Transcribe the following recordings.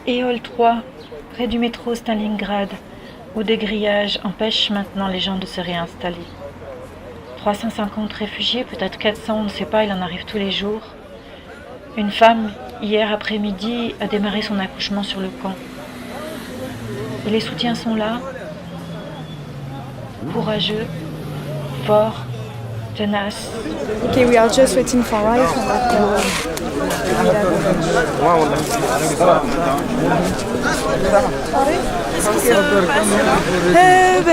Éole 3, près du métro Stalingrad, où des grillages empêchent maintenant les gens de se réinstaller. 350 réfugiés, peut-être 400, on ne sait pas, il en arrive tous les jours. Une femme, hier après-midi, a démarré son accouchement sur le camp. Et les soutiens sont là, courageux, forts, tenaces. Okay, we are just waiting for Ryan.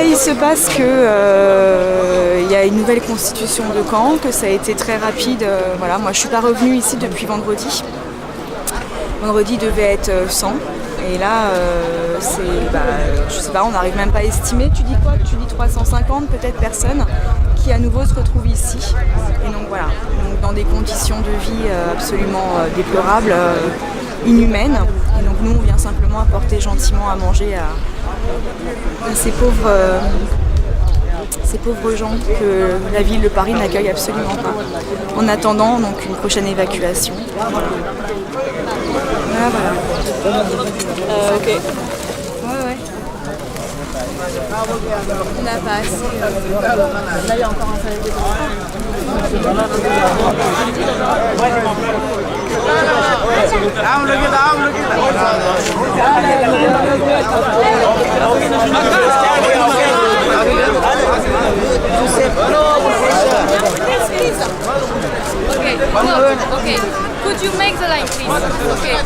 Il se passe que y a une nouvelle constitution de Caen, que ça a été très rapide. Voilà, moi je suis pas revenue ici depuis vendredi. Vendredi devait être 100. Et là, je sais pas, on n'arrive même pas à estimer. Tu dis quoi? Tu dis 350 peut-être personnes qui à nouveau se retrouvent ici. Et donc voilà, donc, dans des conditions de vie absolument déplorables, inhumaines. Et donc nous, on vient simplement apporter gentiment à manger à ces pauvres gens que la ville de Paris n'accueille absolument pas. En attendant donc une prochaine évacuation. Voilà. Ok. Ouais. On n'a pas assez. Là, il y a encore un salade de Okay. Could you make the line, please? Okay.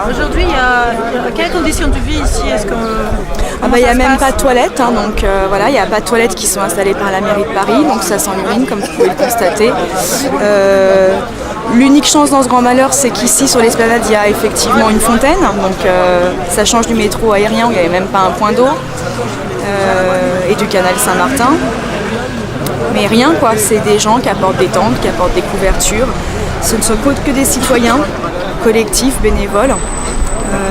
Aujourd'hui, il y a quelles conditions de vie ici? Il n'y a même pas de toilettes, donc voilà, il n'y a pas de toilettes qui sont installées par la mairie de Paris, donc ça sent l'urine comme vous pouvez le constater. L'unique chance dans ce grand malheur, c'est qu'ici sur l'esplanade, il y a effectivement une fontaine, donc ça change du métro aérien où il n'y avait même pas un point d'eau, et du canal Saint-Martin. Mais rien quoi, c'est des gens qui apportent des tentes, qui apportent des couvertures. Ce ne sont que des citoyens, collectifs, bénévoles.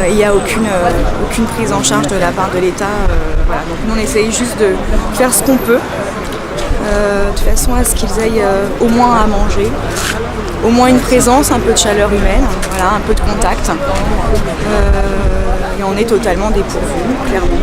Il n'y a aucune prise en charge de la part de l'État. Voilà. Donc nous on essaye juste de faire ce qu'on peut, de façon à ce qu'ils aient au moins à manger, au moins une présence, un peu de chaleur humaine, voilà, un peu de contact. Et on est totalement dépourvus, clairement.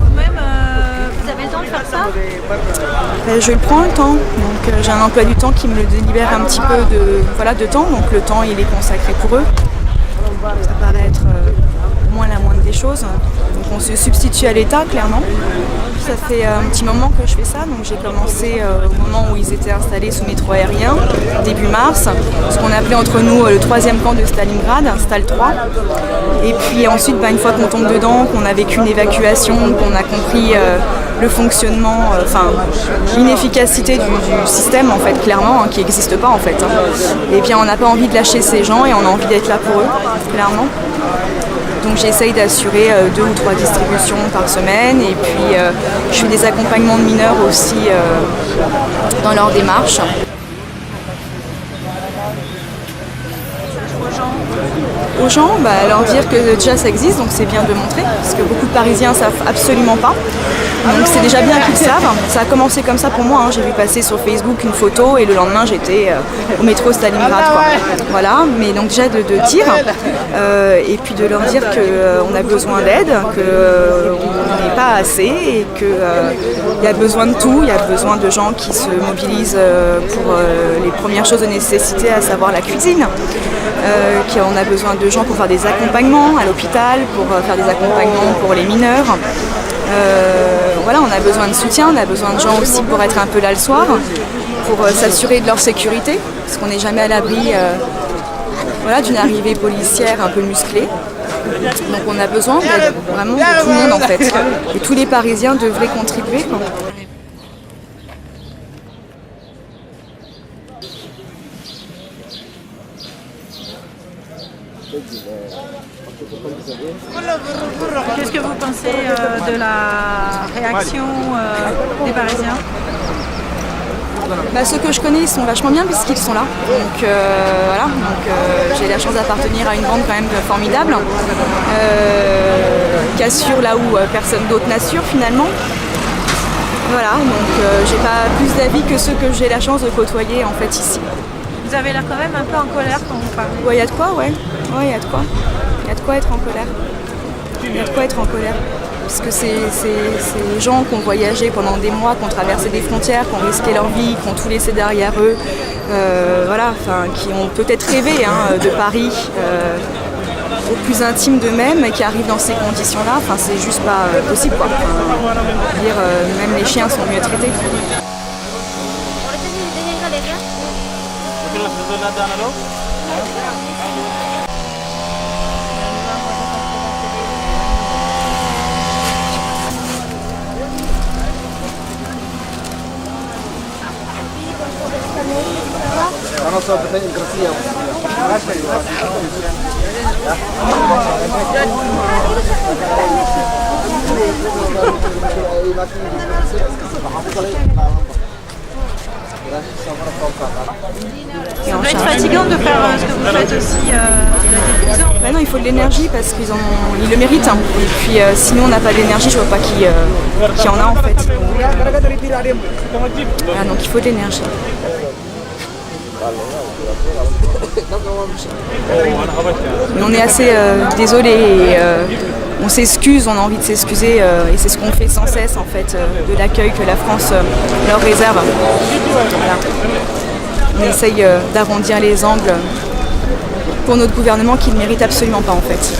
Vous-même, vous avez le temps de faire ça? Je prends le temps, donc j'ai un emploi du temps qui me délibère un petit peu de temps, donc le temps il est consacré pour eux. Ça paraît être au moins la moindre des choses. Donc on se substitue à l'État clairement. Ça fait un petit moment que je fais ça, donc j'ai commencé au moment où ils étaient installés sous métro aérien, début mars, ce qu'on appelait entre nous le 3e camp de Stalingrad, Stal 3. Et puis ensuite, une fois qu'on tombe dedans, qu'on a vécu une évacuation, qu'on a compris le fonctionnement, l'inefficacité du système en fait, clairement, qui n'existe pas en fait. Et bien on n'a pas envie de lâcher ces gens et on a envie d'être là pour eux, clairement. Donc j'essaye d'assurer 2 ou 3 distributions par semaine et puis je fais des accompagnements de mineurs aussi dans leur démarche. aux gens, leur dire que déjà ça existe, donc c'est bien de montrer, parce que beaucoup de Parisiens ne savent absolument pas. Donc c'est déjà bien qu'ils savent. Ça a commencé comme ça pour moi, hein. J'ai vu passer sur Facebook une photo et le lendemain j'étais au métro Stalingrad, quoi. Voilà, mais donc déjà de dire et puis de leur dire qu'on a besoin d'aide, qu'on n'est pas assez et qu'il y a besoin de tout, il y a besoin de gens qui se mobilisent pour les premières choses de nécessité, à savoir la cuisine. On a besoin de gens pour faire des accompagnements à l'hôpital, pour faire des accompagnements pour les mineurs. Voilà, on a besoin de soutien, on a besoin de gens aussi pour être un peu là le soir, pour s'assurer de leur sécurité, parce qu'on n'est jamais à l'abri d'une arrivée policière un peu musclée. Donc on a besoin vraiment de tout le monde en fait. Et tous les Parisiens devraient contribuer, quoi. Qu'est-ce que vous pensez de la réaction des Parisiens? Ceux que je connais, ils sont vachement bien puisqu'ils sont là. Donc voilà, j'ai la chance d'appartenir à une bande quand même formidable, qui assure là où personne d'autre n'assure finalement. Voilà, donc j'ai pas plus d'avis que ceux que j'ai la chance de côtoyer en fait ici. Vous avez l'air quand même un peu en colère quand vous parlez. Ouais, il y a de quoi, ouais. Ouais, il y a de quoi. Il y a de quoi être en colère. Il y a de quoi être en colère. Parce que ces gens qui ont voyagé pendant des mois, qui ont traversé des frontières, qui ont risqué leur vie, qui ont tout laissé derrière eux, qui ont peut-être rêvé de Paris au plus intime d'eux-mêmes et qui arrivent dans ces conditions-là, c'est juste pas possible, quoi. Même les chiens sont mieux traités. Ça doit être fatigant de faire ce que vous faites aussi. Non, il faut de l'énergie parce qu'ils le méritent. Et puis sinon on n'a pas d'énergie, je vois pas qui en a en fait. Voilà, donc il faut de l'énergie. Mais on est assez désolé et on s'excuse, on a envie de s'excuser et c'est ce qu'on fait sans cesse en fait, de l'accueil que la France leur réserve. Voilà. On essaye d'arrondir les angles pour notre gouvernement qui ne mérite absolument pas en fait.